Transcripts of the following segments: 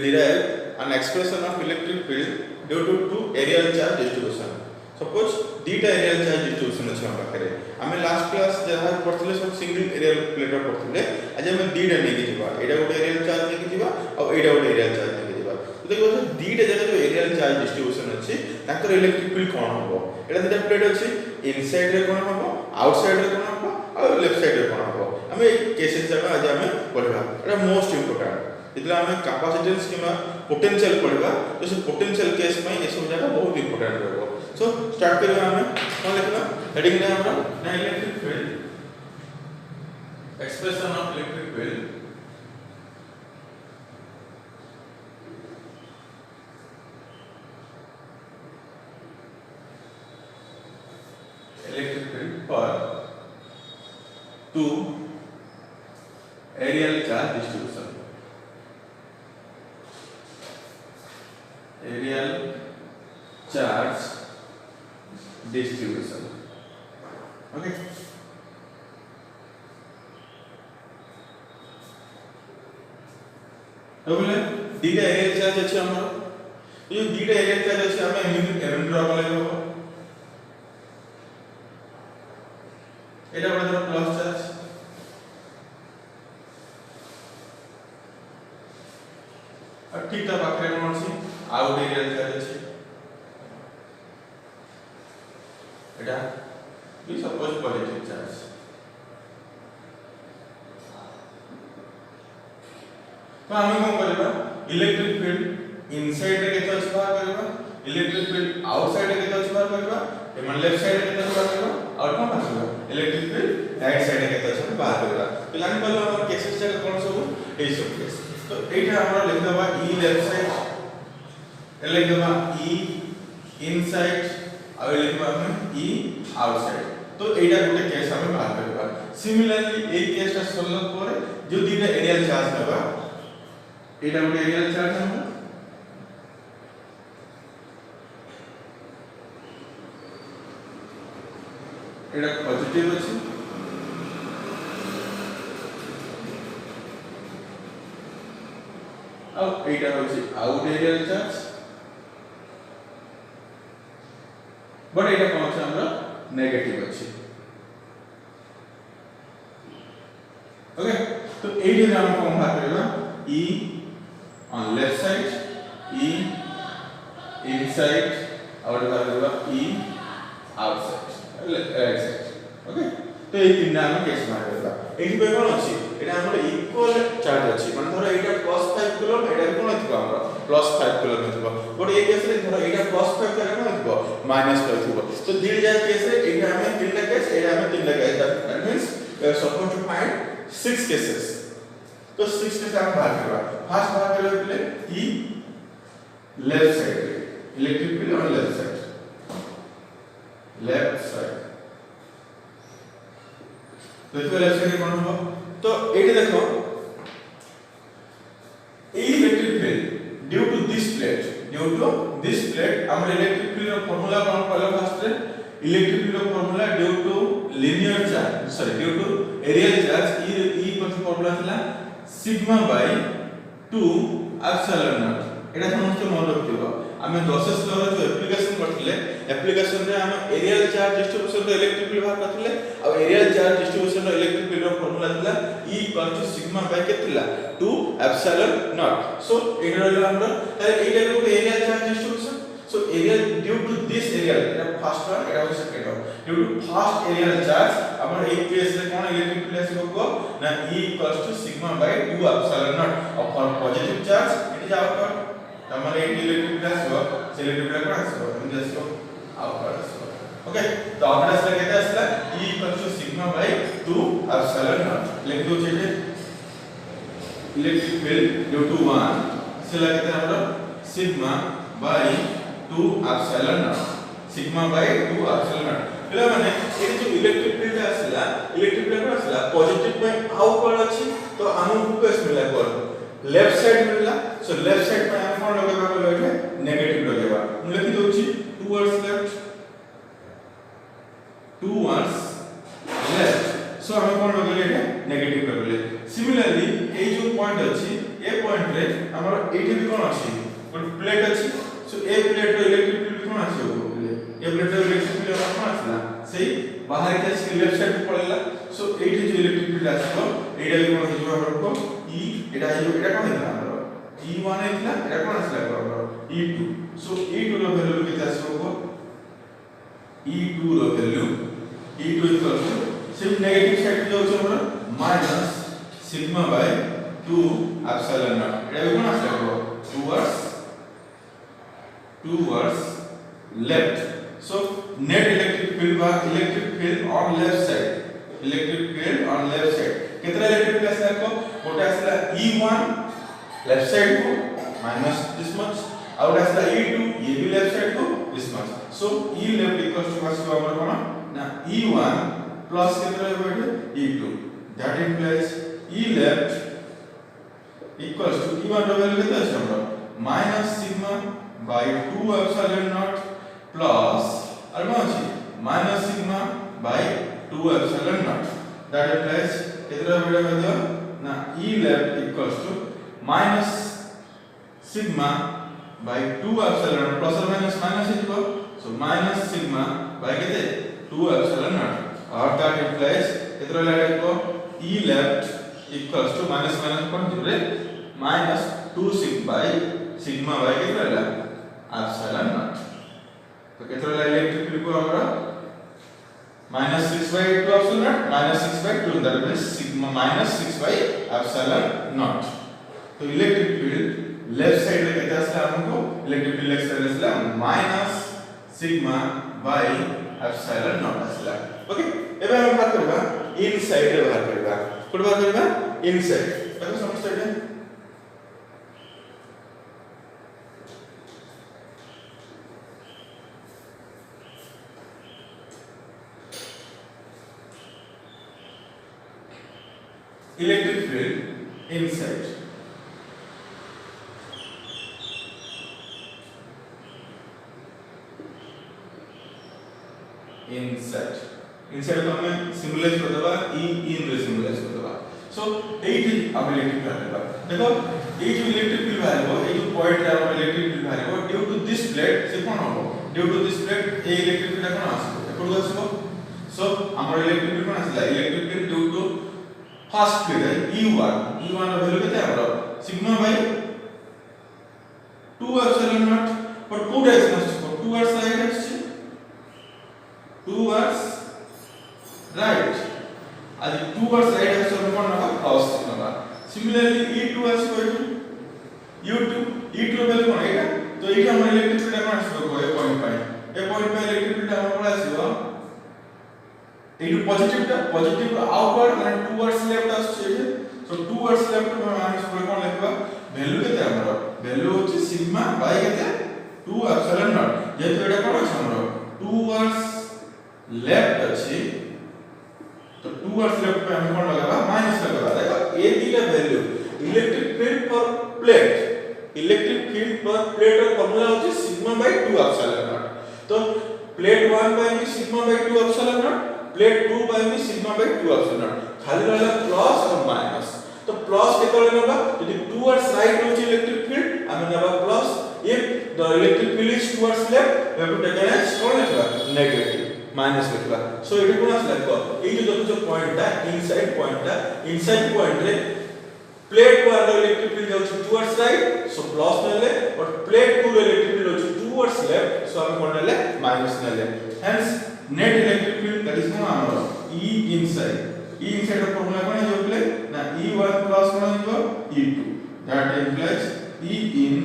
derive an expression of electric field due to two aerial charge distribution. Suppose dita aerial charge distribution अछि हम पाखरे हमें last class जहा पढ़थिले सब single aerial plate पढ़थिले आज हम दीटा नै कि जिबा एटा गोटे एरियल चार्ज नै कि जिबा और एटा गोटे एरियल चार्ज नै कि जिबा तो देखो दीटा जगह जो एरियल चार्ज डिस्ट्रीब्यूशन अछि ताकर इलेक्ट्रिक फील्ड कोन होबो एटा दीटा प्लेट अछि इनसाइड रे कोन होबो आउटसाइड रे कोन होबो और लेफ्ट साइड रे कोन होबो हमें केसेस जगह आज हम पढ़बा एटा मोस्ट इंपोर्टेंट इतला हमें कैपेसिटेंस किमा पोटेंशियल पढ़बा तो से पोटेंशियल केस में ये सब जगह बहुत इंपोर्टेंट रहबो सो स्टार्ट करियो हमें कोन लिखना हेडिंग रे हमरा electric field expression of electric field for two aerial charge distribution. Aerial charge distribution. Okay. तो बोले दीटा एरियल चार्ज अछि हमर ये दीटा एरियल चार्ज अछि हमें एमन ड्रा कर लेबो एटा बडा प्लस चार्ज और ठीक ता पाखरे कोन अछि आउट एरियल चार्ज अछि एटा बी सपोज पॉजिटिव चार्ज तो हमें कोन करबा इलेक्ट्रिक फील्ड इनसाइड रे केते अछि बाहर करबा इलेक्ट्रिक फील्ड आउटसाइड रे केते अछि बाहर करबा एमन लेफ्ट साइड रे केते अछि बाहर करबा और कोन अछि इलेक्ट्रिक फील्ड राइट साइड रे केते अछि बाहर करबा तो जानि पल्ला हमर केसेस जगह कोन सब ए सब केस तो एटा हमरा लिख देबा ई लेफ्ट साइड लिख देबा ई इनसाइड और लिख देबा हम ई आउटसाइड तो एटा गोटे केस हमें बाहर करबा सिमिलरली ए केसटा सॉल्व करे जो दीटा एरियल चार्ज देबा एटा गोटे एरियल चार्ज हम एटा पॉजिटिव अछि अब एटा होछि आउट एरियल चार्ज बट एटा कोन अछि हमरा नेगेटिव अछि ओके तो एटा हम कोन बात करबा ई on left side E inside और बाहर E outside right side okay तो ये तीनटा हम केस मार देबा एठी पे कोन अछि एटा हमर इक्वल चार्ज अछि मान धरो एटा +5 कूलम एटा कोन थिबा हमरा +5 कूलम थिबा बट ए केस रे धरो एटा +5 करे कोन थिबा -5 थिबा तो दीड जा केस रे एटा हमें तीनटा केस एटा हमें तीनटा case that means we are suppose to find 6 cases तो 6 केस हम बाहर करबा फर्स्ट बाहर करले पहले ई left side electric field on left side तो इसको लेफ्ट साइड कोन हो तो एठी देखो ए electric field due to this plate हमर इलेक्ट्रिक फील्ड रो फार्मूला कोन पहले फर्स्ट रे इलेक्ट्रिक फील्ड रो formula due to linear charge sorry due to areal charge ई पर फार्मूला थिला सिग्मा बाय 2 एप्सिलॉन नॉट एटा समस्त मन रखिबो हमें 10 स्लॉ रो जो एप्लीकेशन करथिले एप्लीकेशन रे हम एरियल चार्ज डिस्ट्रीब्यूशन रो इलेक्ट्रिक फील्ड बाहर करथिले और एरियल चार्ज डिस्ट्रीब्यूशन रो इलेक्ट्रिक फील्ड रो फार्मूला थिला E = सिग्मा बाय केतिला 2 एप्सिलॉन नॉट सो एटा रो हमर ताले एटा रो areal charge distribution so areal due to this areal एटा फर्स्ट वन एटा हो second one due to first areal charge हमर एक केस रे कोन इलेक्ट्रिक फील्ड आसीबो ना E = sigma by 2 epsilon naught और for positive charge it is outward हमारे electric field आसीबो से इलेक्ट्रिक फील्ड कोन आसीबो हम जस्ट आउटवर्ड आसीबो ओके तो आउटवर्ड आसला केते आसला E = sigma by 2 epsilon naught लिख दो चीजे इलेक्ट्रिक फील्ड ड्यू टू 1 से लगते हमरा sigma by 2 epsilon not sigma by 2 epsilon not पिला माने ए जो इलेक्ट्रिक फील्ड आसला इलेक्ट्रिक फील्ड आसला पॉजिटिव पे आउटवर्ड अछि तो हमहु केस मिला कर लेफ्ट साइड मिलला सो लेफ्ट साइड पे हम कोन लगेबा बोले एठे नेगेटिव लगेबा हम लिखि दोछि towards left towards left so हम कोन लगेले एठे नेगेटिव लगेले सिमिलरली ए जो पॉइंट अछि ए पॉइंट रे हमर एठी भी कोन अछि कोन प्लेट अछि सो ए प्लेट रो इलेक्ट्रिक फील्ड कोन अछि ए प्लेट रो इलेक्ट्रिक फील्ड कोन आसला सेही बाहर के अछि लेफ्ट साइड पळेला सो एठी जो इलेक्ट्रिक फील्ड आछो एटा भी कोन हिजो हमर को ई एटा हिजो एटा कोन हिला हमर E1 इतला एटा कोन आसला हमर E2 सो E2 रो वैल्यू केते आछो को E2 रो वैल्यू E2 इक्वल टू सिर्फ नेगेटिव साइड जो होछ हमर minus sigma by 2 epsilon nought एटा भी कोन आसला को towards left so net electric field by electric field on left side electric field on left side कितना इलेक्ट्रिक फील्ड आसला को गोटे आसला E1 लेफ्ट साइड को माइनस दिस मच और आसला E2 ये भी लेफ्ट साइड को this much so E left equals to what हमर कोन ना E1 प्लस कितना होबे E2 that implies E left equals to E1 रो वैल्यू कितना আছে हमर minus sigma by 2 epsilon naught plus almost minus sigma by 2 epsilon naught that implies कितना बड़ा हो गया ना E left equals to minus sigma by 2 epsilon naught plus or minus minus equal so minus sigma by कितने 2 epsilon naught और that implies कितना लगा को E left equals to minus minus कौन जुड़े minus 2 sigma by कितना लगा epsilon nought तो कितना इलेक्ट्रिक फील्ड को हमरा -6/2 epsilon not -6/2 that means sigma -6 epsilon nought तो इलेक्ट्रिक फील्ड लेफ्ट साइड रे केते आसला हमको इलेक्ट्रिक फील्ड लेफ्ट साइड आसला -सिग्मा बाय एप्सिलॉन नॉट आसला ओके एबे हम बात करबा इनसाइड रे बात करबा कोड बात करबा इनसाइड देखो समझते हैं electric field inside inside को हमें सिंबलाइज कर देबा E in रे सिंबलाइज कर देबा सो एठी हम इलेक्ट्रिक फील्ड देबा देखो ए जो इलेक्ट्रिक फील्ड बाहरबो ए जो पॉइंट रे हम इलेक्ट्रिक फील्ड बाहरबो ड्यू टू दिस प्लेट से कोन होबो ड्यू टू दिस प्लेट ए इलेक्ट्रिक फील्ड कोन आसबो एकोड आसबो सो हमर इलेक्ट्रिक फील्ड कोन आसला electric field due to first field E1 ର वैल्यू केते हमर सिग्मा बाय 2 एप्सिलॉन नॉट पर कोड एक्सप्रेस को 2 वर्स राइट अछि 2 वर्स राइट आज 2 वर्स राइट अछि तो कोन ना प्लस सिग्मा सिमिलरली E2 अछि को E2 रो वैल्यू कोन एटा तो एटा हमर इलेक्ट्रिक फील्ड कोन आसबो को ए पॉइंट पे इलेक्ट्रिक फील्ड हमर कोन आसबो एटू पॉजिटिव आउटवर्ड माने टुवर्ड्स लेफ्ट आछे सो टुवर्ड्स लेफ्ट माने सब कोन लिखबा वैल्यू केते हमर वैल्यू होची सिग्मा बाय केते 2 एप्सिलॉन नॉट जे तो एटा कोन अछि हमर टुवर्ड्स लेफ्ट अछि तो टुवर्ड्स लेफ्ट पे हम कोन लगाबा माइनस लगाबा देखो ए दीटा वैल्यू इलेक्ट्रिक फील्ड पर प्लेट रो फॉर्मूला होची सिग्मा बाय 2 एप्सिलॉन नॉट तो plate 1 by sigma by 2 epsilon nought plate 2 by में सिग्मा बाय 2 एप्सिलॉन नॉट खाली रहला प्लस और माइनस तो प्लस केतले नबा यदि टुवर्ड्स राइट होची इलेक्ट्रिक फील्ड हम नबा plus if the electric field is towards left we have to take as कोन लिखला नेगेटिव माइनस लिखला सो एटी कोन आसला को ए जो पॉइंट इनसाइड पॉइंट रे प्लेट 1 रो इलेक्ट्रिक फील्ड होची टुवर्ड्स राइट सो प्लस नेले और प्लेट 2 रो इलेक्ट्रिक फील्ड होची टुवर्ड्स लेफ्ट सो हम कोन नेले माइनस नेले hence net electric field that is no amor E inside the formula कोन है जो प्ले ना E1 plus कोन है जो E2 that implies E in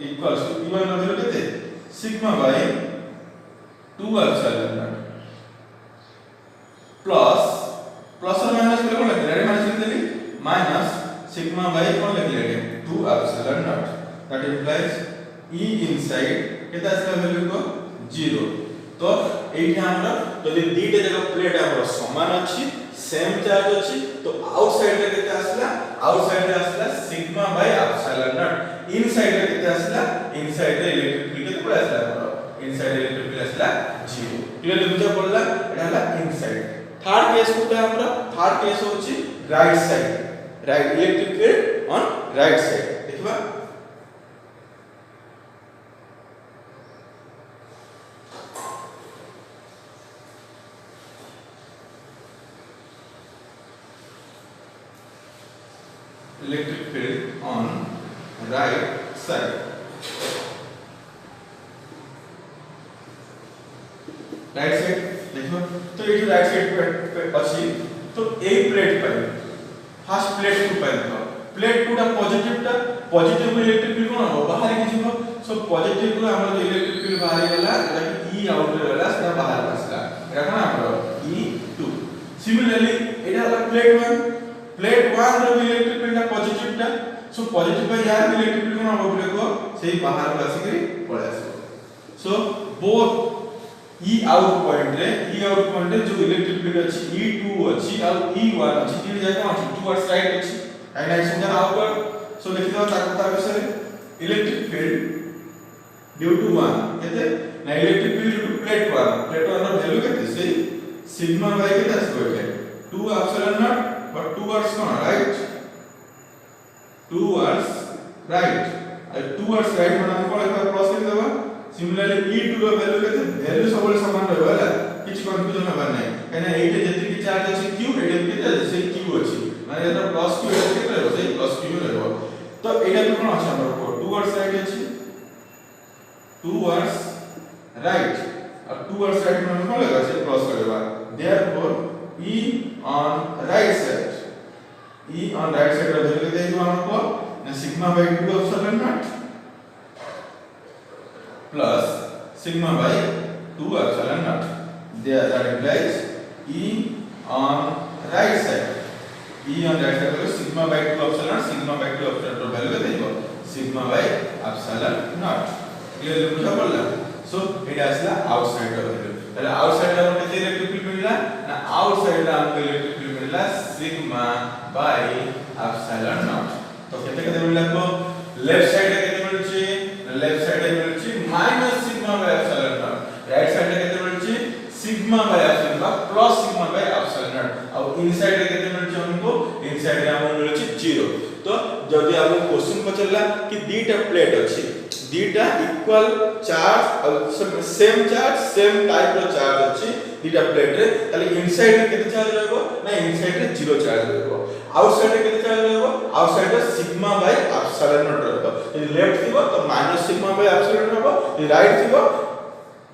equals to E1 रो वैल्यू केते sigma by 2 epsilon not plus और माइनस को कोन लिखले माइनस लिख देली माइनस सिग्मा by कोन लिखले 2 epsilon naught that implies E inside केते आसला वैल्यू को 0 तो एठी हमरा जदि दीटे जगह प्लेट हमर समान अछि सेम चार्ज अछि तो आउटसाइड रे केते आसला आउटसाइड रे आसला sigma by epsilon not inside रे केते आसला इनसाइड रे इलेक्ट्रिक फील्ड केते पड़ा आसला हमर इनसाइड इलेक्ट्रिक फील्ड आसला 0 क्लियर बुझा पड़ला एटा हला इनसाइड थर्ड केस कोटा हमरा थर्ड केस होछि right side right electric field on right side देखबा electric field on right side right side देखो तो ये जो राइट साइड पे अछि तो ए प्लेट पे फर्स्ट प्लेट टू पे देखो प्लेट टू टा पॉजिटिव इलेक्ट्रिक फील्ड कोन हो बाहर के जीवो सो पॉजिटिव को हमर जो इलेक्ट्रिक फील्ड बाहर गेला एटा ई आउट गेला सेटा बाहर आसला एटा कोन हमर E2 सिमिलरली एटा हला प्लेट 1 रो इलेक्ट्रिक फील्ड पॉजिटिव टा सो पॉजिटिव पे यार इलेक्ट्रिक फील्ड कोन हो देखो सेही बाहर को आसी करी पळे आसो so both E out point रे जो इलेक्ट्रिक फील्ड अछि E2 अछि और E1 अछि तीन जगह अछि टुवर्ड्स राइट अछि एंड आई सेंटर आउटवर्ड सो देखि दो तार विषय इलेक्ट्रिक फील्ड ड्यू टू 1 केते ना electric field due to plate 1 रो वैल्यू केते से सिग्मा बाय केते आसबो एटे 2 एप्सिलॉन नॉट बट टुवर्ड्स कोन right towards right towards right मतलब कोन एक प्लस लिख देबा सिमिलरली E2 रो वैल्यू केते वैल्यू सबले समान रहबो होला किछ कंफ्यूजन हबार नै कने एटे जति की चार्ज अछि q एटे केते से q अछि माने एटा प्लस q एटे केते रहबो से प्लस q रहबो तो एटा भी कोन अछि हमर टुवर्ड्स राइट अछि टुवर्ड्स राइट और टुवर्ड्स राइट में कोन लगा से प्लस करबा therefore E on right side रो वैल्यू केते देबो हमको ना sigma by 2 epsilon nought plus sigma by 2 epsilon naught. There that implies E on right side. E on right side is sigma by 2 epsilon तो value केते दिबो sigma by epsilon naught. Clear बुझा पड़ला सो एटा आसला आउटसाइड रो value ताले outside रो केते electric field मिलला ना आउटसाइड रो हमको इलेक्ट्रिक फील्ड मिलला sigma by epsilon naught तो केते केते मिलला को लेफ्ट साइड रे केते मिलछि लेफ्ट साइड रे मिलछि minus sigma by epsilon naught right side रे केते मिलछि सिग्मा बाय एप्सिलॉन बा plus sigma by epsilon naught और इनसाइड रे केते मिलछि हमको इनसाइड रे हमको मिलछि 0 तो जदी आपको क्वेश्चन पचला कि दीटा प्लेट अछि दीटा इक्वल चार्ज और सेम चार्ज सेम टाइप रो चार्ज अछि दीटा प्लेट रे ताले इनसाइड रे केते चार्ज रहबो ना इनसाइड रे 0 चार्ज रहबो आउटसाइड रे केते चार्ज रहबो आउटसाइड रे सिग्मा बाय एप्सिलॉन नॉट रहबो यदि लेफ्ट थिबो तो माइनस सिग्मा बाय एप्सिलॉन रहबो यदि राइट थिबो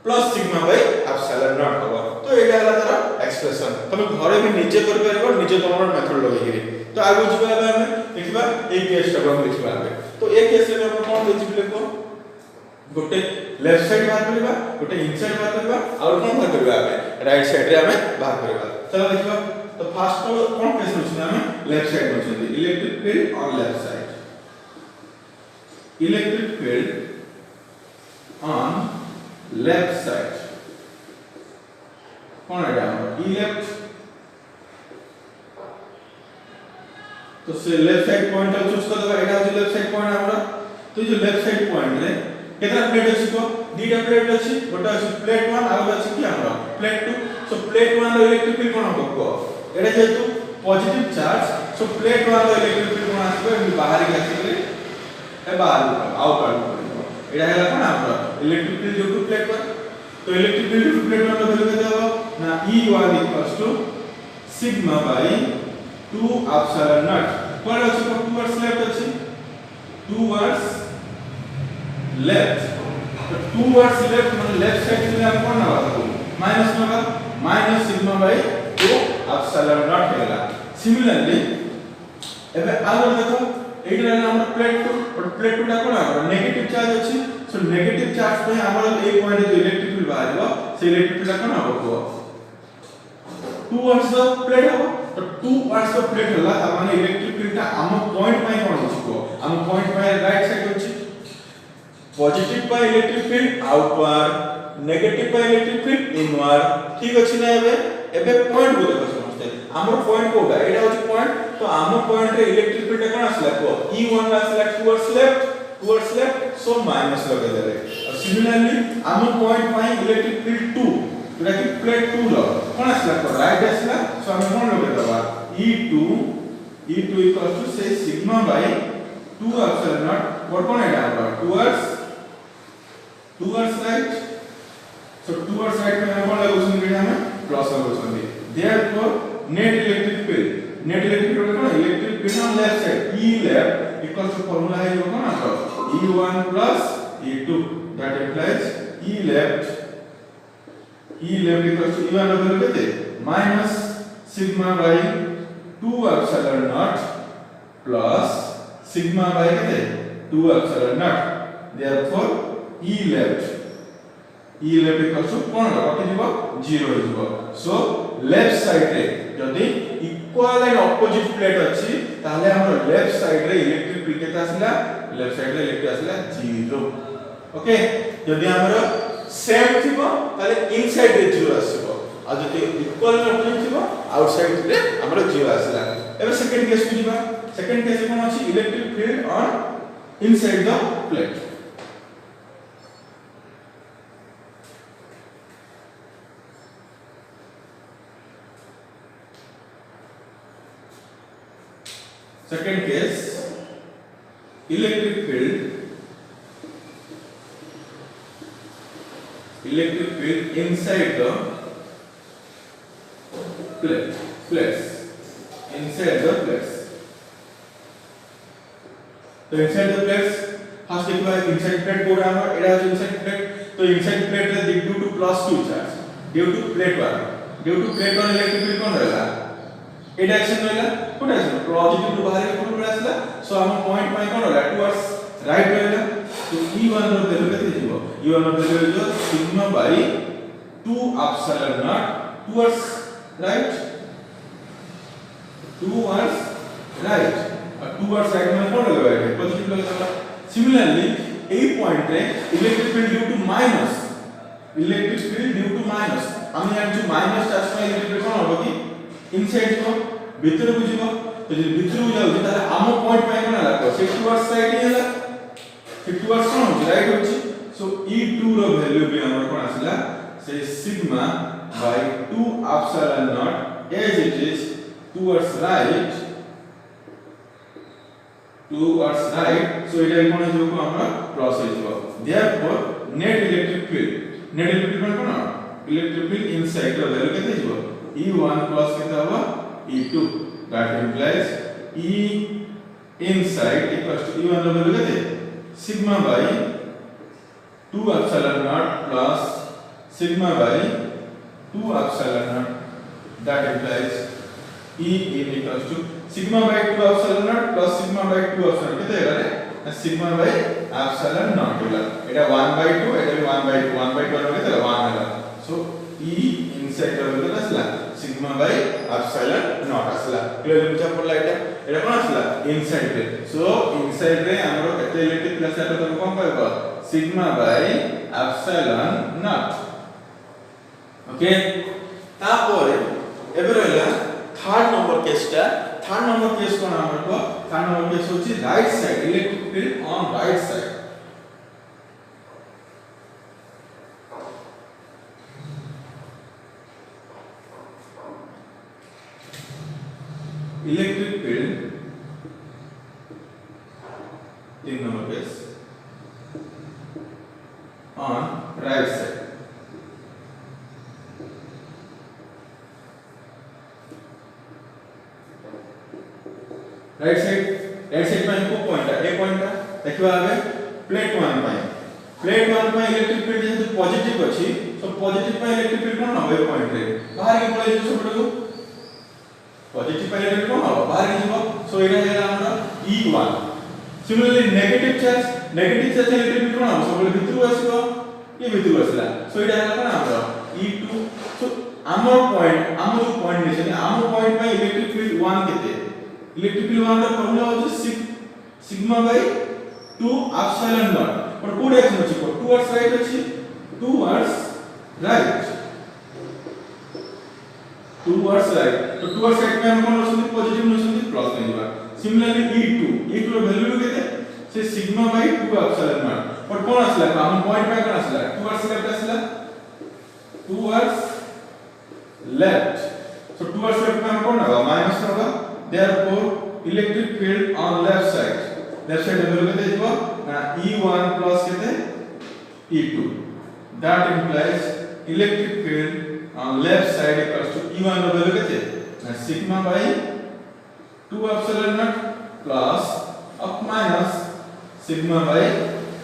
plus sigma by epsilon naught होबो तो एटा हला तार एक्सप्रेशन तमे घरे भी निजे कर परबो निजे तमर मेथड लगेगिरी तो आगु जिबा हम देखबा ए केस टा हम देखबा तो ए केस रे हम कोन देखि लेको गोटे लेफ्ट साइड बाहर करबा गोटे इनसाइड बाहर करबा और कोन बाहर करबा हम राइट साइड रे हम बाहर करबा चलो देखबा तो फर्स्ट कोन केस होछि हम लेफ्ट साइड होछि electric field on left side electric field on left side कौन है E left तो से लेफ्ट साइड पॉइंट चूज कर दबा एटा हो लेफ्ट साइड पॉइंट हमरा तो जो लेफ्ट साइड पॉइंट रे केतना प्लेट अछि को दीटा प्लेट अछि गोटा अछि प्लेट 1 और अछि कि हमरा प्लेट 2 सो प्लेट 1 रो इलेक्ट्रिक फील्ड कोन हो को एटा जेतु पॉजिटिव चार्ज सो प्लेट 1 रो इलेक्ट्रिक फील्ड कोन आसीबे बाहर के आसीबे ए बाहर आउटवर्ड एटा हैला कोन हमरा इलेक्ट्रिक फील्ड जो टू प्लेट 1 तो इलेक्ट्रिक फील्ड टू प्लेट 1 रो वैल्यू केते हो ना E1 equals to sigma by 2 epsilon naught कोन अछि को टुवर्ड्स लेफ्ट अछि टुवर्ड्स लेफ्ट तो टुवर्ड्स लेफ्ट मतलब लेफ्ट साइड से हम कोन ना माइनस होगा minus sigma by 2 epsilon naught हैला सिमिलरली एबे आरो देखो एटा है हमर प्लेट 2 और प्लेट 2 टा कोन हमर नेगेटिव चार्ज अछि सो नेगेटिव चार्ज पे हमर ए पॉइंट जो इलेक्ट्रिक फील्ड बाहरबो से इलेक्ट्रिक फील्ड कोन हबो टुवर्ड्स द प्लेट हबो तो टुवर्ड्स द प्लेट होला त माने इलेक्ट्रिक फील्ड ता हम पॉइंट पे कोन अछि को हम पॉइंट पे राइट साइड अछि positive pay electric field outward negative पे इलेक्ट्रिक फील्ड इनवर्ड ठीक अछि ना एबे पॉइंट को देखो समझते हमर पॉइंट कोडा एटा होछि पॉइंट तो हम पॉइंट रे इलेक्ट्रिक फील्ड कोन आसला को E1 आसला टुवर्ड्स लेफ्ट सो माइनस लगे देले और सिमिलरली हम पॉइंट पे इलेक्ट्रिक फील्ड 2 जेटा कि प्लेट 2 लो कोन आसला को राइट आसला सो हम कोन लगे दबा E2 E2 equals to say sigma by 2 epsilon naught what कोन है यहाँ towards right, so towards right में हम कौन लागू सुन रहे हैं प्लस लागू सुन रहे therefore net electric field कौन electric field on left side E left equals to formula है जो कौन आता E1 plus E2 that implies E left equals to E1 of the minus sigma by 2 epsilon naught plus sigma by 2 epsilon naught therefore E left equals to कोन कटि जीवो 0 जीवो so left side रे जदि equal and opposite plate अछि ताले हमर left side रे electric field केता आसिला left side रे इलेक्ट्रिक आसिला 0 ओके जदि हमर सेम थिबो ताले इनसाइड रे 0 आसीबो आ जदि इक्वल and opposite थिबो आउटसाइड रे हमर 0 आसिला एबे सेकंड केस को जीवा सेकंड केस कोन अछि electric field on inside the plate second case electric field inside the plates inside the plates तो inside the plates फर्स्ट देखो inside plate कोड हमर एरा है inside plate तो inside plate रे due to plus 2 charge due to plate 1 electric field कोन रहला ए direction रहला कोन direction positive to बाहर के कोन रहला सो हम पॉइंट पॉइंट कोन रहला टुवर्ड्स राइट रहला तो E1 रो वैल्यू केते जीवो E1 रो वैल्यू जो sigma by 2 epsilon naught towards right और towards right में कोन लगा है पॉजिटिव लगा सिमिलरली ए पॉइंट रे electric field due to minus हम यहाँ जो माइनस चार्ज में इलेक्ट्रिक फील्ड कोन होबो कि इनसाइड को भीतर को जीवो तो जे भीतर को जाउ ताले आम पॉइंट पे कोन लागो से टुवर्ड्स साइड ही हला टुवर्ड्स कोन हो राइट होची सो E2 रो वैल्यू भी हमर कोन आसला से sigma by 2 epsilon naught as it is towards right so এটা কোন হিসেবে को আমরা প্লাস হয়ে যাব therefore net electric field কোন electric field inside रो वैल्यू केते जीवो E1 plus केता होगा E2 that implies E inside equals to E1 रो वैल्यू केते sigma by 2 epsilon naught plus sigma by 2 epsilon naught that implies E in equals to sigma by 2 epsilon naught plus sigma by 2 epsilon केते हेला रे sigma by epsilon naught होला एटा 1 by 2 एटा भी 1 by 2 1 by 2 रो केते 1 होला so E inside रो value आसला sigma by epsilon naught आसला clear बुझा पड़ला एटा कोन आसला इनसाइड रे सो इनसाइड रे हमरो केते इलेक्ट्रिक प्लस आटा तो कोन कहबो sigma by epsilon naught okay तापर एबे रहला थर्ड नंबर केस कोन हमरो थर्ड नंबर केस होची right side electric field on right side electric field 3 number case on right side right side में को पॉइंट है ए पॉइंट देखिबा आबे प्लेट 1 पे इलेक्ट्रिक फील्ड जे पॉजिटिव अछि so positive pay electric field कोन होबे point रे बाहर के पॉइंट जो सबटो पॉजिटिव पे इलेक्ट्रिक कोन हो बाहर के जीवो सो एटा हेला हमरा E1 similarly negative charge electric field कोन हो सबले भितरु आसीबो ये भितरु आसला सो एटा हेला कोन हमरा E2 सो आम जो पॉइंट नेछे आम पॉइंट पे इलेक्ट्रिक फील्ड 1 केते इलेक्ट्रिक फील्ड 1 रा फॉर्मूला होची सिग्मा बाय 2 epsilon naught और कोड एक्शन अछि टुवर्ड्स राइट अछि टुवर्ड्स राइट तो टुवर्ड्स राइट में हम कोन रसुनी पॉजिटिव रसुनी प्लस नहीं होगा सिमिलरली E2 रो वैल्यू केते से सिग्मा बाय 2 epsilon naught और कोन आसला हम पॉइंट पे कोन आसला टुवर्ड्स लेफ्ट आसला towards left so towards left में हम कोन होगा माइनस होगा therefore electric field on left side value केते जिवो ना E1 प्लस केते E2 that implies electric field on left side equals to E1 रो वैल्यू केते ना sigma by 2 epsilon not plus up minus sigma by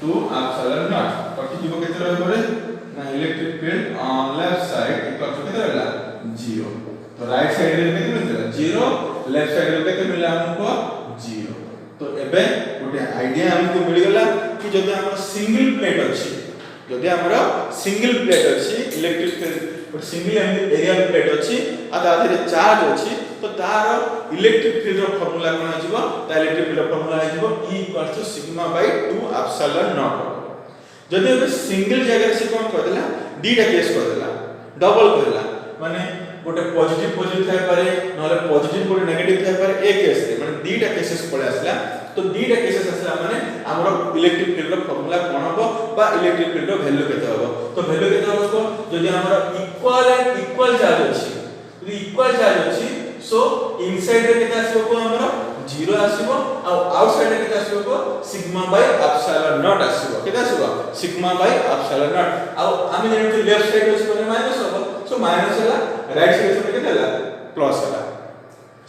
2 epsilon nought कटि जीव केते रह परे ना electric field on left side equal to केते रहला 0 तो राइट साइड रे केते मिलला 0 लेफ्ट साइड रे केते मिलला हमको 0 तो एबे गोटे आईडिया हमको मिल गला कि जदि हमर सिंगल प्लेट अछि जदि हमर सिंगल प्लेट अछि इलेक्ट्रिक फील्ड और सिंगल एरियल प्लेट अछि आ ताधरे चार्ज अछि तो तार इलेक्ट्रिक फील्ड रो फार्मूला कोन आजिबो ता इलेक्ट्रिक फील्ड रो फार्मूला आजिबो E sigma by 2 epsilon naught जदि एबे सिंगल जगह से कोन कर देला डीटा केस कर देला डबल करला माने गोटे पॉजिटिव थाय पारे नले पॉजिटिव गोटे नेगेटिव थाय पारे एक केस रे माने डीटा केसेस पळे आसला तो डीटा केसेस आसला माने हमर इलेक्ट्रिक फील्ड रो फार्मूला कोन हबो बा इलेक्ट्रिक फील्ड रो वैल्यू केते हबो तो वैल्यू केते हबो जदि हमर इक्वल चार्ज अछि यदि इक्वल चार्ज अछि सो इनसाइड रे केते आसीबो को हमर 0 आसीबो आ आउटसाइड रे केते आसीबो को सिग्मा बाय एप्सिलॉन नॉट आसीबो केते आसीबो सिग्मा बाय एप्सिलॉन नॉट आ आमे जेनु लेफ्ट साइड अछि कोने माइनस हबो सो माइनस हला राइट साइड से केते हला प्लस हला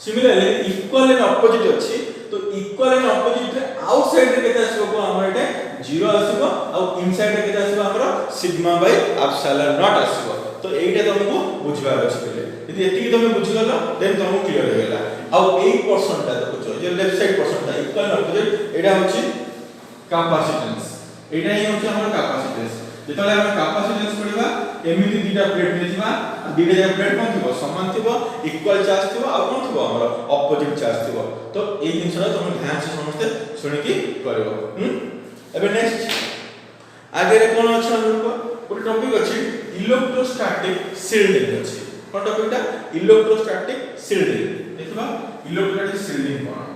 सिमिलरली इक्वल एंड ऑपोजिट अछि तो इक्वल एंड ऑपोजिट रे आउटसाइड रे केते आसीबो को हमर एटे 0 आसीबो आ इनसाइड रे केते आसीबो हमर सिग्मा बाय एप्सिलॉन नॉट आसीबो तो एइटा तुमको बुझबार अछि पहिले यदि एति तुम बुझि गलो देन तुमको क्लियर हो गेला आ एई पोर्शन ता देखो जे लेफ्ट साइड पोर्शन ता इक्वल एंड ऑपोजिट एडा होछि कैपेसिटेंस एडा ही होछि हमर कैपेसिटेंस जेतले हम कैपेसिटेंस पढिबा एमिति दीटा प्लेट ने जिबा दीटा जे प्लेट कोन थिबो समान थिबो इक्वल चार्ज थिबो आ कोन थिबो हमर ऑपोजिट चार्ज थिबो तो एई जिंसरा तुम ध्यान से समझते सुनि की करबो एबे नेक्स्ट आगे रे कोन अछि हमको ଗୋଟେ टॉपिक अछि इलेक्ट्रोस्टैटिक शील्डिंग अछि कोन टॉपिक ता इलेक्ट्रोस्टैटिक शील्डिंग देखबा इलेक्ट्रोस्टैटिक शील्डिंग कोन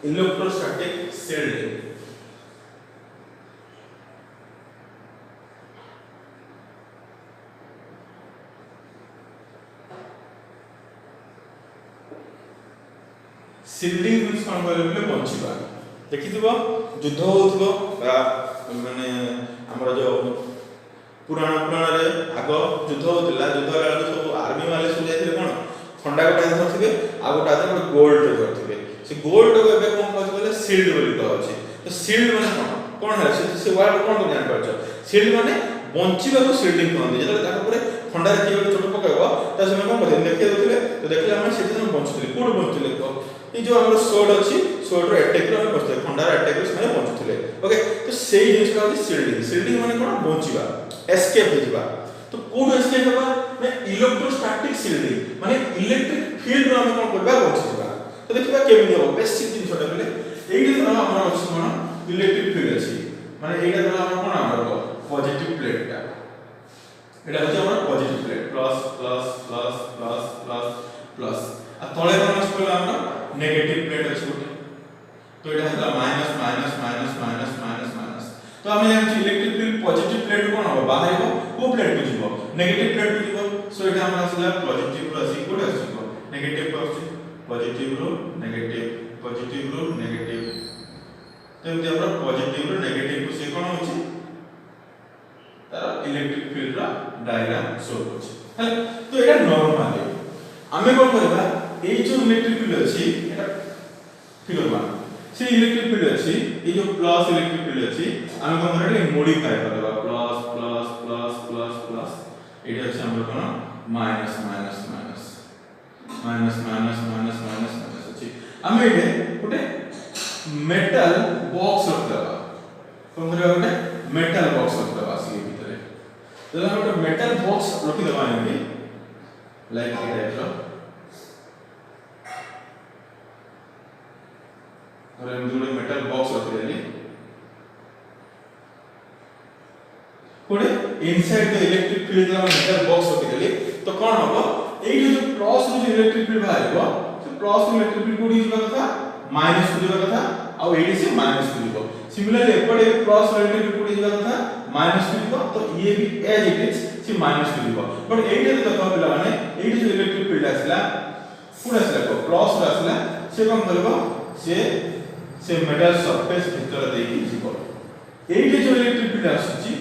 इलेक्ट्रोस्टैटिक शील्डिंग शील्डिंग मींस कोन बोले बंचिबा देखिथिबो युद्ध होथिबो माने हमर जो पुराण रे आगो युद्ध होतिला युद्ध वाला सब आर्मी वाले सब जायथिले कोन खंडा गोटा धरथिबे आ गोटा गोल्ड धरथिबे से गोल्ड को एबे कोन कहै बोले शील्ड बोली कहै छै तो शील्ड माने कोन है से वर्ड कोन तो जान परछ शील्ड माने बंचिबा को शील्डिंग कहନ୍ତି जेतले ताका परे खंडा रे कियो छोटो पकाइबो त समय कोन कहै देखि देथिले तो देखले हम सेठी हम बंचुथिले कोड बंचुथिले ए जो हमर सोर्ड अछि सोर्ड रो अटैक रो बसते खंडा रे अटैक रो समय बंचुथिले ओके तो सेही जिंस का शील्डिंग शील्डिंग माने कोन बंचिबा एस्केप होजिबा तो कोड एस्केप होबा मैं इलेक्ट्रोस्टैटिक शील्डिंग माने इलेक्ट्रिक फील्ड रो हम कोन करबा बंचिबा तो देखिबा केमि हो बेसिक जिंस छोटा बेले एइटा तो हमर अछि कोन इलेक्ट्रिक फील्ड अछि माने एइटा तो हमर कोन हमर पॉजिटिव प्लेट टा एटा होछि हमर positive plate plus plus plus plus plus plus आ तळे कोन अछि हमर नेगेटिव प्लेट अछि गोटे तो एटा हला minus minus minus minus minus minus तो हम जानि इलेक्ट्रिक फील्ड पॉजिटिव प्लेट कोन हो बाहर को प्लेट को जीवो नेगेटिव प्लेट को जीवो सो एटा हमर असला पॉजिटिव प्लस इक्वल अछि नेगेटिव प्लस पॉजिटिव रो नेगेटिव तेमते हमरा पॉजिटिव रो नेगेटिव को से कोन होछि तार इलेक्ट्रिक फील्ड रा डायग्राम शो होछि हला तो एटा नॉर्मल है हमें कोन करबा ए जो इलेक्ट्रिक फील्ड अछि एटा फिगर 1 से इलेक्ट्रिक फील्ड अछि ए जो प्लस इलेक्ट्रिक फील्ड अछि हमें कोन करबा मॉडिफाई करबा plus plus plus plus plus एटा अछि हमरा कोन minus minus minus minus minus minus minus minus अछि हमें एटे गोटे मेटल बॉक्स रखबा कोन करबा गोटे मेटल बॉक्स रखबा सी भीतर जब हम एक मेटल बॉक्स रखि देबा एमि लाइक ए टाइप रो और हम जोड़े मेटल बॉक्स रखि देली कोडे इनसाइड द इलेक्ट्रिक फील्ड हम मेटल बॉक्स रखि देली तो कोन हबो एई जो प्लस जो इलेक्ट्रिक फील्ड बाहरबो से प्लस इलेक्ट्रिक फील्ड कोडी जिबा कथा माइनस को जिबा कथा आ एडी से माइनस को जिबो सिमिलरली एपडे प्लस इलेक्ट्रिक फील्ड कोडी जिबा कथा माइनस को जिबो तो ये भी एज इट इज से माइनस को जिबो बट एडी देखो पिला माने एडी जो इलेक्ट्रिक फील्ड आसला पूरा आसला को प्लस आसला से कम करबो से मेटल सरफेस भीतर देकी जिबो एडी जो इलेक्ट्रिक फील्ड आसुची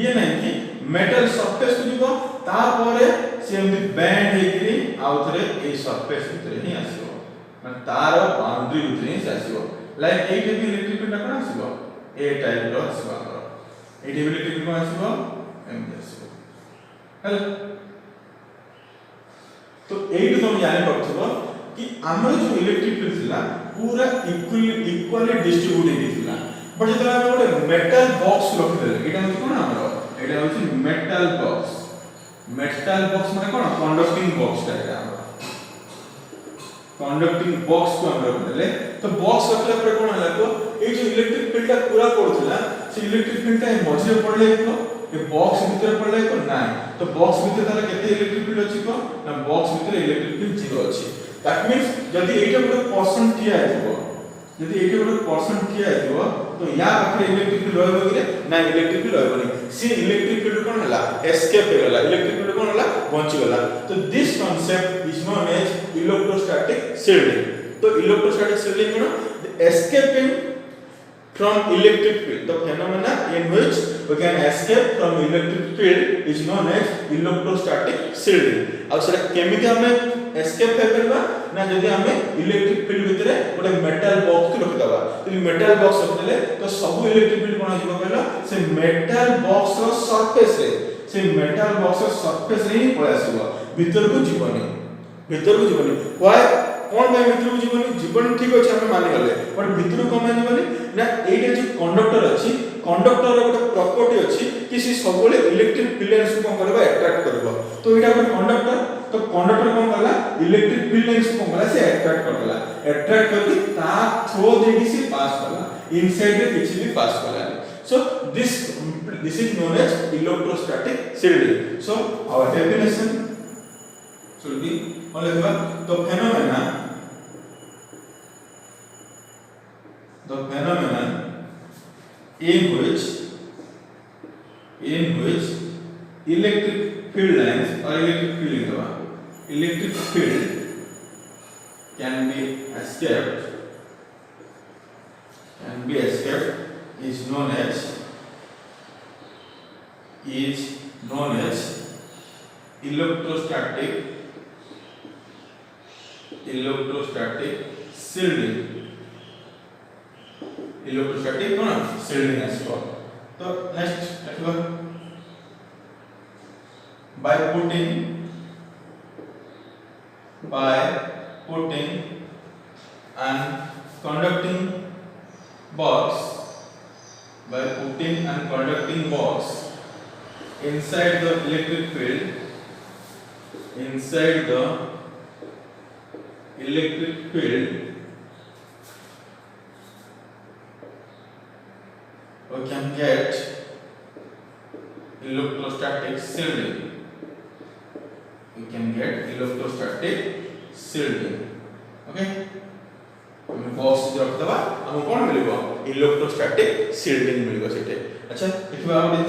ये नहीं कि मेटल सरफेस को जिबो तापरे से एमदी बैंड हेकरी आउथरे ए सरफेस भीतर ही आसीबो माने तार बाउंड्री भीतर ही आसीबो लाइक एटी भी इलेक्ट्रिक फील्ड कोन आसीबो ए टाइप रो आसीबो एटी भी इलेक्ट्रिक फील्ड कोन आसीबो एमदी आसीबो हेलो तो एटी तुम जानि पड़थबो कि हमर जो इलेक्ट्रिक फील्ड थिला पूरा इक्वली डिस्ट्रीब्यूटेड थिला बट जेतला हम गोटे मेटल बॉक्स रखि देले एटा होची कोन हमर एटा होची मेटल बॉक्स माने कोन कंडक्टिंग बॉक्स टाइप हमर कंडक्टिंग बॉक्स को हम रख देले तो बॉक्स रखला पर कोन हला को ए जो इलेक्ट्रिक फील्ड पूरा पड़थला से इलेक्ट्रिक फील्ड ता मझे पड़ले को ए बॉक्स भीतर पड़ले को नाही तो बॉक्स भीतर ताला केते इलेक्ट्रिक फील्ड अछि को ना बॉक्स भीतर इलेक्ट्रिक फील्ड 0 अछि दैट मींस जदी एटा गोटे पर्सन ठिया आइबो जदी एटा गोटे पर्सन ठिया आइबो तो या पाखरे इलेक्ट्रिक फील्ड रहबो कि ना इलेक्ट्रिक फील्ड रहबो सी इलेक्ट्रिक फील्ड कोन हला एस्केप हो गला इलेक्ट्रिक फील्ड कोन हला बंची गला तो this concept is known as electrostatic shielding तो इलेक्ट्रोस्टैटिक शील्डिंग कोन escaping from electric field the phenomena in which we can escape from electric field is known as electrostatic shielding ଆଉ सेटा केमिति हमें एस्केप हे करबा ना जदी हमें इलेक्ट्रिक फील्ड भितरे गोटे मेटल बॉक्स को रख दबा तो मेटल बॉक्स रख देले तो सब इलेक्ट्रिक फील्ड कोन आजिबो कहला से मेटल बॉक्स रो सरफेस रे से मेटल बॉक्स रो सरफेस रे ही पळे आसीबो भीतर को जीवनी व्हाई कोन भाई भीतर को जीवन ठीक अछि हम मानि गले बट भीतर को मानि जीवनी ना एटा जो कंडक्टर अछि कंडक्टर रो गोटे प्रॉपर्टी अछि कि से सबले इलेक्ट्रिक फील्ड लाइन्स को करबा अट्रैक्ट करबो तो एटा गोटे कंडक्टर तो कंडक्टर कोन करला इलेक्ट्रिक फील्ड लाइन्स को करला से अट्रैक्ट करला अट्रैक्ट करके ता थ्रो देकी से पास करला इनसाइड रे किछि भी पास करला so this is known as electrostatic shielding so our definition should be the phenomenon in which electric field lines or electric field can be escaped is known as electrostatic shielding electrostatic cone shielding आसबो तो next देखबा by putting and conducting box inside the electric field we can get electrostatic shielding. Okay? हम box जो रख दबा हम कोन मिलबो electrostatic shielding मिलबो सेटे अच्छा देखबा हम दिन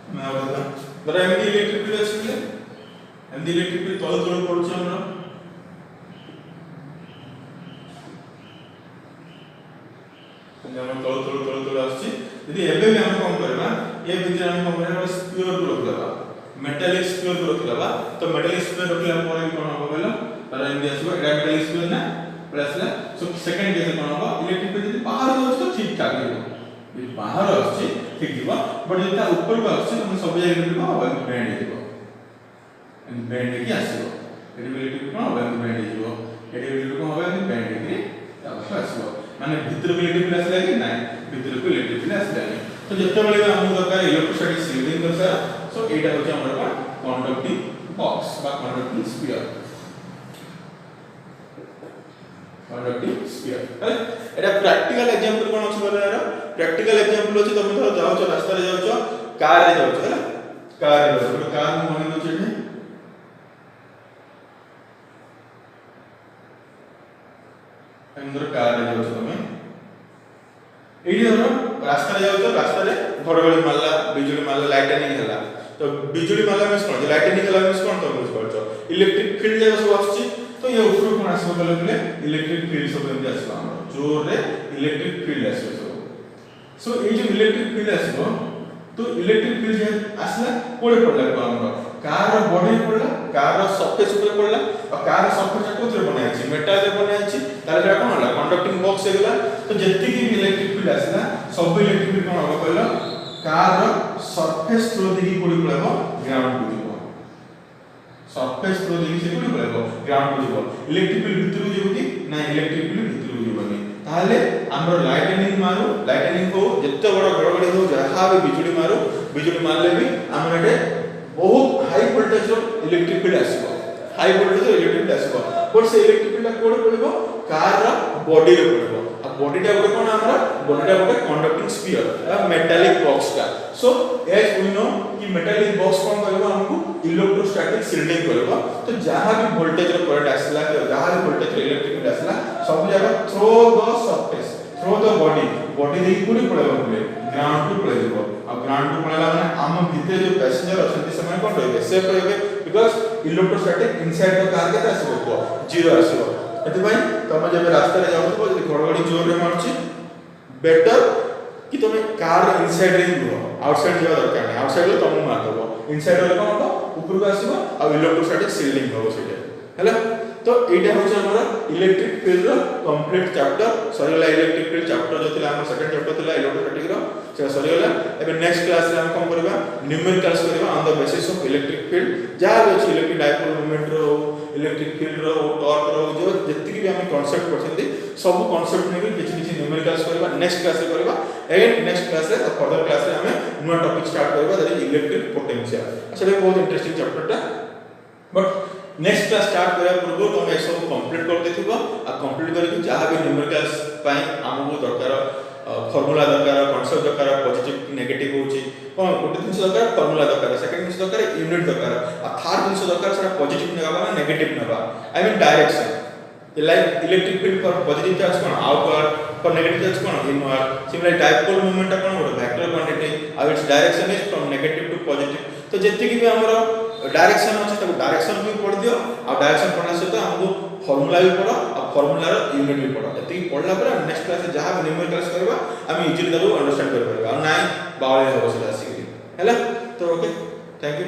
मैं बता बरा एमडी इलेक्ट्रिक फील्ड अछि एमडी इलेक्ट्रिक फील्ड तळ पडुछ हमरा हम तळ आछि यदि एबे भी हम कम करबा ए भितर हम कम करबा स्फीयर को रख देबा मेटालिक स्फीयर को रखिलबा तो मेटालिक स्फीयर रखिला पर भी कोन हो गेलो तर एंदी आसीबो एटा मेटालिक स्फीयर ना प्लस सो सेकंड केस कोन हो इलेक्ट्रिक फील्ड जदी बाहर हो तो ठीक ठाक हो बाहर आछि ठीक जीवा बट जता ऊपर को आछि तो सब जगह लिखबो बेंड हेबो एंड बेंड की आसीबो एटी इलेक्ट्रिक कोन हो बेंड हेबो एटी इलेक्ट्रिक कोन हो बेंड हेकि ताको आसीबो माने भीतर को इलेक्ट्रिक फील्ड आसला कि नाही भीतर को इलेक्ट्रिक फील्ड आसला नहीं तो जत्ते बेले हमहु दरकार इलेक्ट्रोस्टैटिक शील्डिंग दरकार सो एटा होचे हमर कोन कंडक्टिंग बॉक्स बा कंडक्टिंग स्फीयर एटा प्रैक्टिकल एग्जांपल कोन अछि बोले यार प्रैक्टिकल एग्जांपल अछि तुम तो जाओ रास्ता रे जाओ कार रे जाओ हैला कार रे जाओ कार में मने होचे ने अंदर कार रे जाओ तुम एडी धरो रास्ता रे जाओ रास्ता रे घड़घड़ी मारला बिजुली मारला लाइटनिंग हैला तो बिजुली मारला मींस कोन लाइटनिंग हैला मींस कोन तो बुझ परछो इलेक्ट्रिक फील्ड जे सब आछि तो ये ऊपर कोन आसबो बोले इलेक्ट्रिक फील्ड सब एमती आसबो हमर जोर रे इलेक्ट्रिक फील्ड आसबो सो ए जो इलेक्ट्रिक फील्ड आसबो तो इलेक्ट्रिक फील्ड जे आसला कोळे पडला को हमर कार रो बॉडी पडला कार रो सरफेस ऊपर पडला और कार रो सरफेस कोथरे बनाय अछि मेटल रे बनाय अछि ताले जेटा कोन होला कंडक्टिंग बॉक्स हेगला तो जत्ती की इलेक्ट्रिक फील्ड आसला सब इलेक्ट्रिक फील्ड कोन हो कहलो कार रो सरफेस थ्रू देखि कोडी पळेबो ग्राउंड को जीवो सरफेस थ्रू देखि से कोडी पळेबो ग्राउंड को जीवो इलेक्ट्रिक फील्ड भितर जीवो कि ना इलेक्ट्रिक फील्ड भितर जीवोनी ताले हमरो लाइटनिंग को जत्ते बड़ गड़बड़ी हो जहा भी बिजुली मारले भी हमर एटे बहुत हाई वोल्टेज रो इलेक्ट्रिक फील्ड आसीबो हाई वोल्टेज रो इलेक्ट्रिक फील्ड आसीबो पर से इलेक्ट्रिक फील्ड कोड पड़िबो कार रो बॉडी रे पड़िबो आ बॉडी टा गोटे कोन हमरा बॉडी टा गोटे कंडक्टिंग स्फीयर मेटालिक बॉक्स का सो एज वी नो कि मेटालिक बॉक्स कोन करबो हमको इलेक्ट्रोस्टैटिक शील्डिंग करबो तो जहां भी वोल्टेज रो करंट आसला कि जहां भी वोल्टेज रो इलेक्ट्रिक फील्ड आसला सब जगह through the surface through the body देखि कोडी पड़ेबो बोले ग्राउंड टू पड़ेबो अब ग्राउंड टू पड़ेला माने हम भीतर जो पैसेंजर अछंती समय कोन रहबे सेफ रहबे because electrostatic inside the car के आसीबो जीरो आसीबो एति भाई तुम जब रास्ता रे जाउथबो जे घड़घड़ी जोर रे मारछि बेटर कि तुम कार इनसाइड रे ही हो आउटसाइड जावा दरकार नहीं आउटसाइड रे तुम मारतबो इनसाइड रे कोन हो ऊपर को आसीबो आ इलेक्ट्रोस्टैटिक शील्डिंग हो सेटे हैला तो एटा होछ हमर इलेक्ट्रिक फील्ड रो कंप्लीट चैप्टर सरीला इलेक्ट्रिक फील्ड चैप्टर जो थिला हमर सेकंड चैप्टर थिला इलेक्ट्रोस्टैटिक रो से सरीला एबे नेक्स्ट क्लास रे हम कोन करबा न्यूमेरिकल्स करबा on the basis of electric field जहां होछ इलेक्ट्रिक डाइपोल मोमेंट रो इलेक्ट्रिक फील्ड रो टॉर्क रो जो जत्ती की भी हम कांसेप्ट पढछंती सब कांसेप्ट ने भी किछि न्यूमेरिकल्स करबा नेक्स्ट क्लास रे करबा एंड नेक्स्ट क्लास रे फर्दर क्लास रे हम न्यू टॉपिक स्टार्ट करबा दैट इज इलेक्ट्रिक पोटेंशियल अच्छा बहुत इंटरेस्टिंग चैप्टर टा बट नेक्स्ट क्लास स्टार्ट करा पूर्व तुम एक सब कंप्लीट कर देथिबो आ कंप्लीट करके जहां भी न्यूमेरिकल्स पई हमहु दरकार फार्मूला दरकार कांसेप्ट दरकार पॉजिटिव नेगेटिव होची कोन गोटे दिन दरकार फार्मूला दरकार सेकंड दिन दरकार यूनिट दरकार आ थर्ड दिन दरकार सारा पॉजिटिव नेगाबा ना नेगेटिव नेबा I mean direction like electric field for positive charge कोन outward for negative charge कोन inward similarly dipole moment कोन ଗୋଟେ vector quantity and its direction is from negative to positive तो जत्ते की भी हमरो डायरेक्शन अछि तब डायरेक्शन भी पढ़ दियो आ डायरेक्शन पढ़ला से तो हमको फार्मूला भी पढ़ो आ फार्मूला रो यूनिट भी पढ़ो जत्ते की पढ़ला पर नेक्स्ट क्लास में जहां न्यूमेरिकल्स करबा हम इजीली दबो अंडरस्टैंड कर परबा आ नाही बावळे होबो से आसी हैला तो ओके थैंक यू।